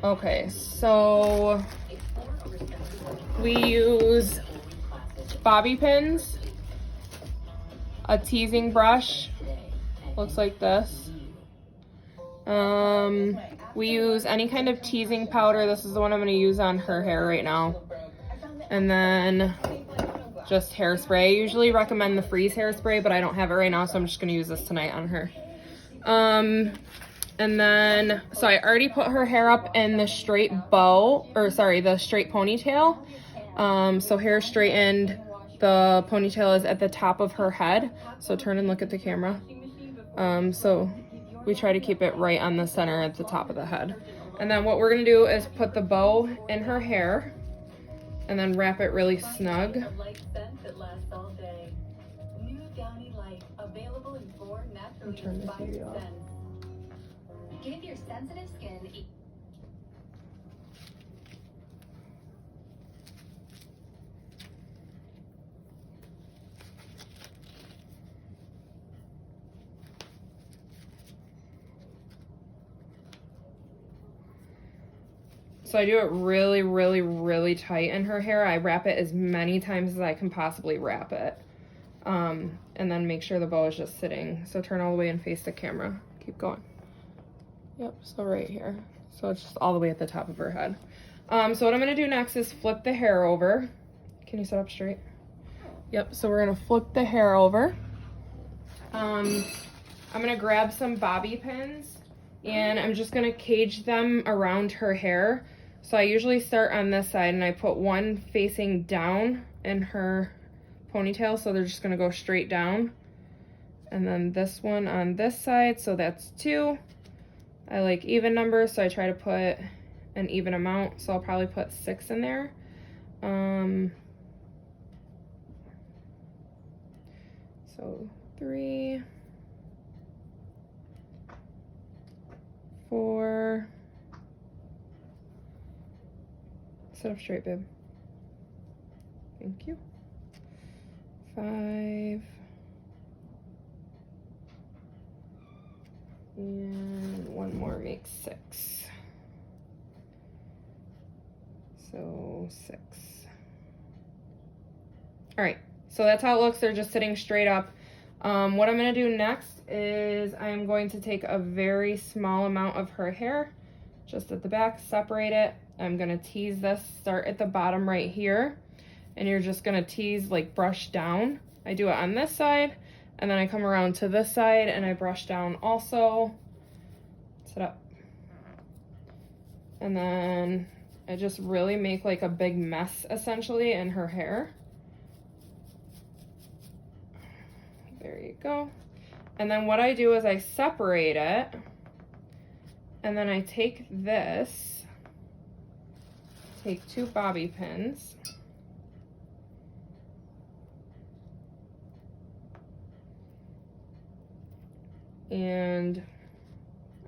Okay, so we use bobby pins, a teasing brush, looks like this. We use any kind of teasing powder. This is the one I'm going to use on her hair right now. And then just hairspray. I usually recommend the freeze hairspray, but I don't have it right now, so I'm just going to use this tonight on her. And then, so I already put her hair up in the straight bow, or sorry, the straight ponytail. So hair straightened, the ponytail is at the top of her head. So turn and look at the camera. So we try to keep it right on the center at the top of the head. And then what we're gonna do is put the bow in her hair and then wrap it really snug. Turn the TV off. Give your sensitive skin. So I do it really, really, really tight in her hair. I wrap it as many times as I can possibly wrap it. And then make sure the bow is just sitting. So turn all the way and face the camera. Keep going. Yep, so right here. So it's just all the way at the top of her head. So what I'm gonna do next is flip the hair over. Can you sit up straight? Yep, so we're gonna flip the hair over. I'm gonna grab some bobby pins and I'm just gonna cage them around her hair. So I usually start on this side and I put one facing down in her ponytail, so they're just gonna go straight down. And then this one on this side, so that's 2. I like even numbers, so I try to put an even amount, so I'll probably put 6 in there. So 3, 4, sit up straight, babe. Thank you. 5, and one more makes 6. So 6. All right, so that's how it looks. They're just sitting straight up. What I'm gonna do next is I'm going to take a very small amount of her hair, just at the back, separate it. I'm gonna tease this, start at the bottom right here, and you're just gonna tease, like brush down. I do it on this side, and then I come around to this side and I brush down also. Sit up. And then I just really make like a big mess essentially in her hair. There you go. And then what I do is I separate it, and then I take this, take 2 bobby pins, and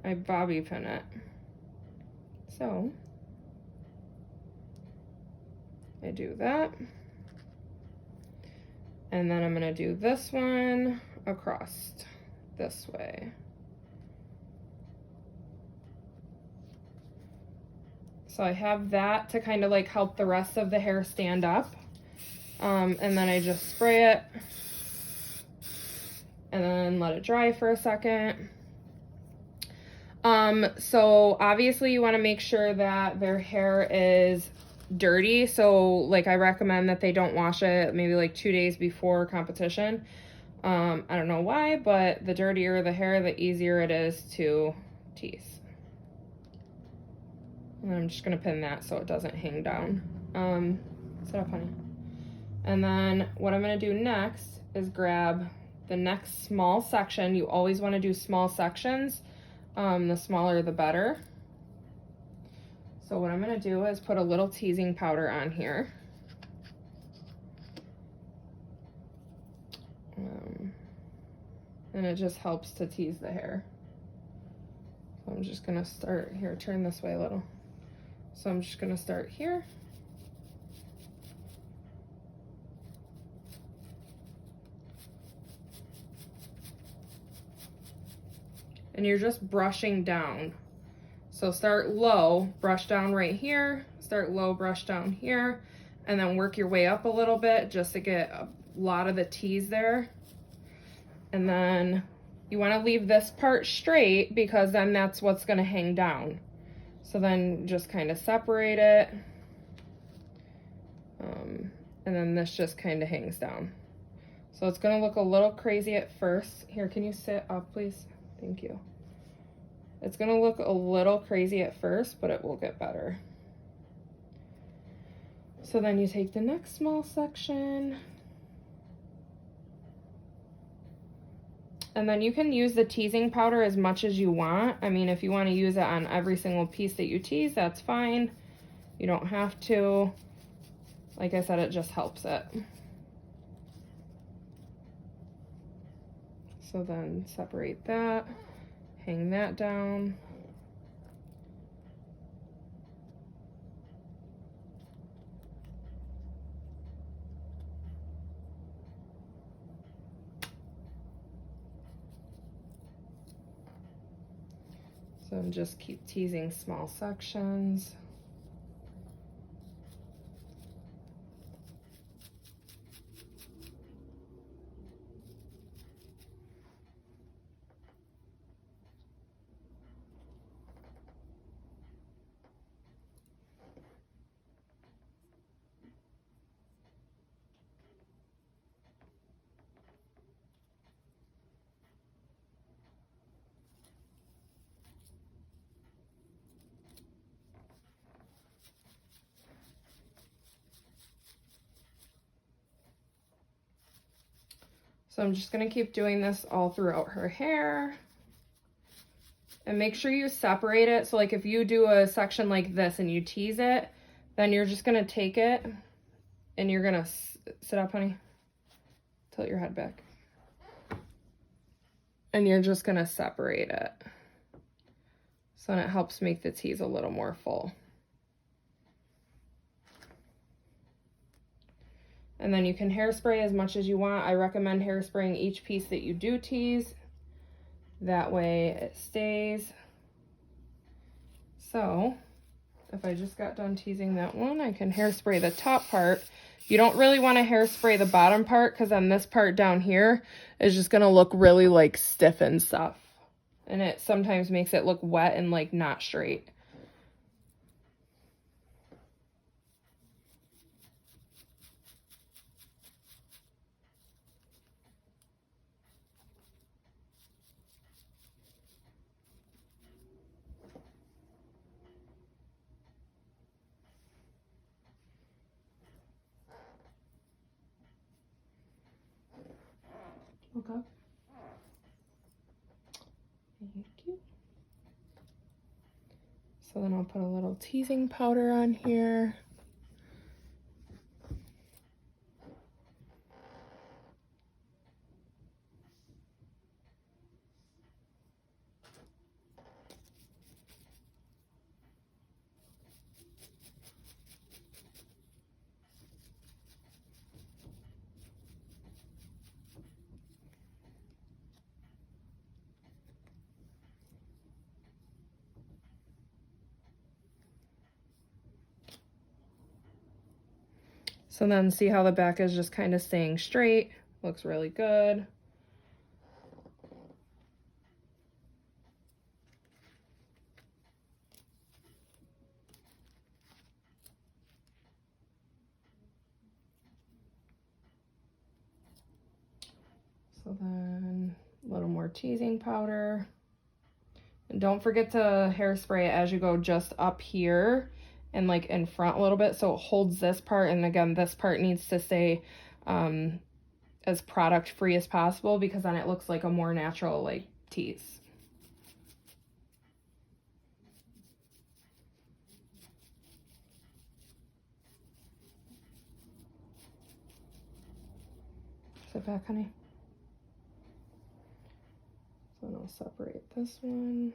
I bobby pin it. So I do that. And then I'm gonna do this one across this way. So I have that to kind of like help the rest of the hair stand up. And then I just spray it and then let it dry for a second. So obviously you want to make sure that their hair is dirty. So like I recommend that they don't wash it maybe like 2 days before competition. I don't know why, but the dirtier the hair, the easier it is to tease. And I'm just gonna pin that so it doesn't hang down. Sit up, honey. And then what I'm gonna do next is grab the next small section. You always want to do small sections. The smaller the better. So what I'm gonna do is put a little teasing powder on here. And it just helps to tease the hair. So I'm just gonna start here, turn this way a little. So I'm just gonna start here. And you're just brushing down. So start low, brush down right here, start low, brush down here, and then work your way up a little bit just to get a lot of the tease there. And then you want to leave this part straight because then that's what's going to hang down. So then just kind of separate it. And then this just kind of hangs down. So it's going to look a little crazy at first. Here, can you sit up, please? Thank you. It's going to look a little crazy at first, but it will get better. So then you take the next small section. And then you can use the teasing powder as much as you want. I mean, if you want to use it on every single piece that you tease, that's fine. You don't have to. Like I said, it just helps it. So then separate that, hang that down. So just keep teasing small sections. So I'm just going to keep doing this all throughout her hair. And make sure you separate it. So like if you do a section like this and you tease it, then you're just going to take it and you're going to sit up, honey. Tilt your head back. And you're just going to separate it. So then it helps make the tease a little more full. And then you can hairspray as much as you want. I recommend hairspraying each piece that you do tease. That way it stays. So if I just got done teasing that one, I can hairspray the top part. You don't really want to hairspray the bottom part because then this part down here is just going to look really like stiff and stuff. And it sometimes makes it look wet and like not straight. Look up. Thank you. So then I'll put a little teasing powder on here. So then see how the back is just kind of staying straight. Looks really good. So then a little more teasing powder. And don't forget to hairspray it as you go just up here and like in front a little bit so it holds this part. And again, this part needs to stay as product free as possible because then it looks like a more natural like tease. Sit back, honey. So then I'll separate this one.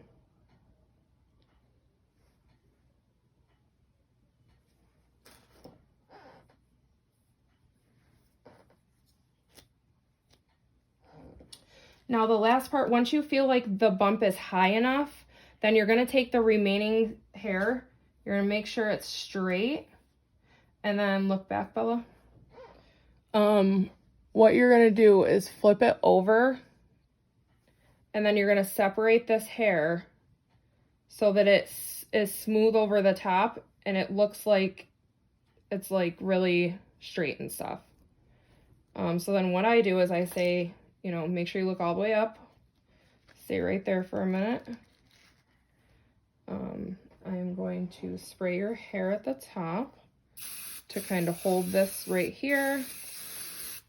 Now the last part, once you feel like the bump is high enough, Then you're gonna take the remaining hair, you're gonna make sure it's straight, and then look back, Bella. What you're gonna do is flip it over, and then you're gonna separate this hair so that it is smooth over the top and it looks like it's like really straight and stuff. So then what I do is I say, you know, make sure you look all the way up. Stay right there for a minute. I'm going to spray your hair at the top to kind of hold this right here.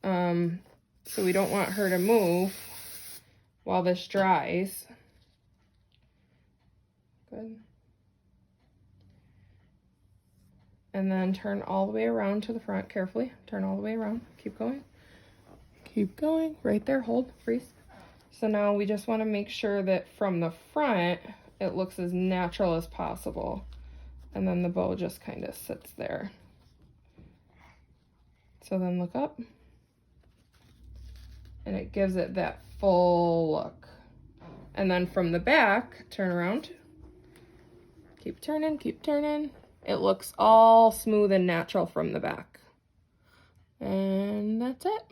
So we don't want her to move while this dries. Good. And then turn all the way around to the front carefully. Turn all the way around. Keep going. Keep going. Right there. Hold. Freeze. So now we just want to make sure that from the front, it looks as natural as possible. And then the bow just kind of sits there. So then look up. And it gives it that full look. And then from the back, turn around. Keep turning, keep turning. It looks all smooth and natural from the back. And that's it.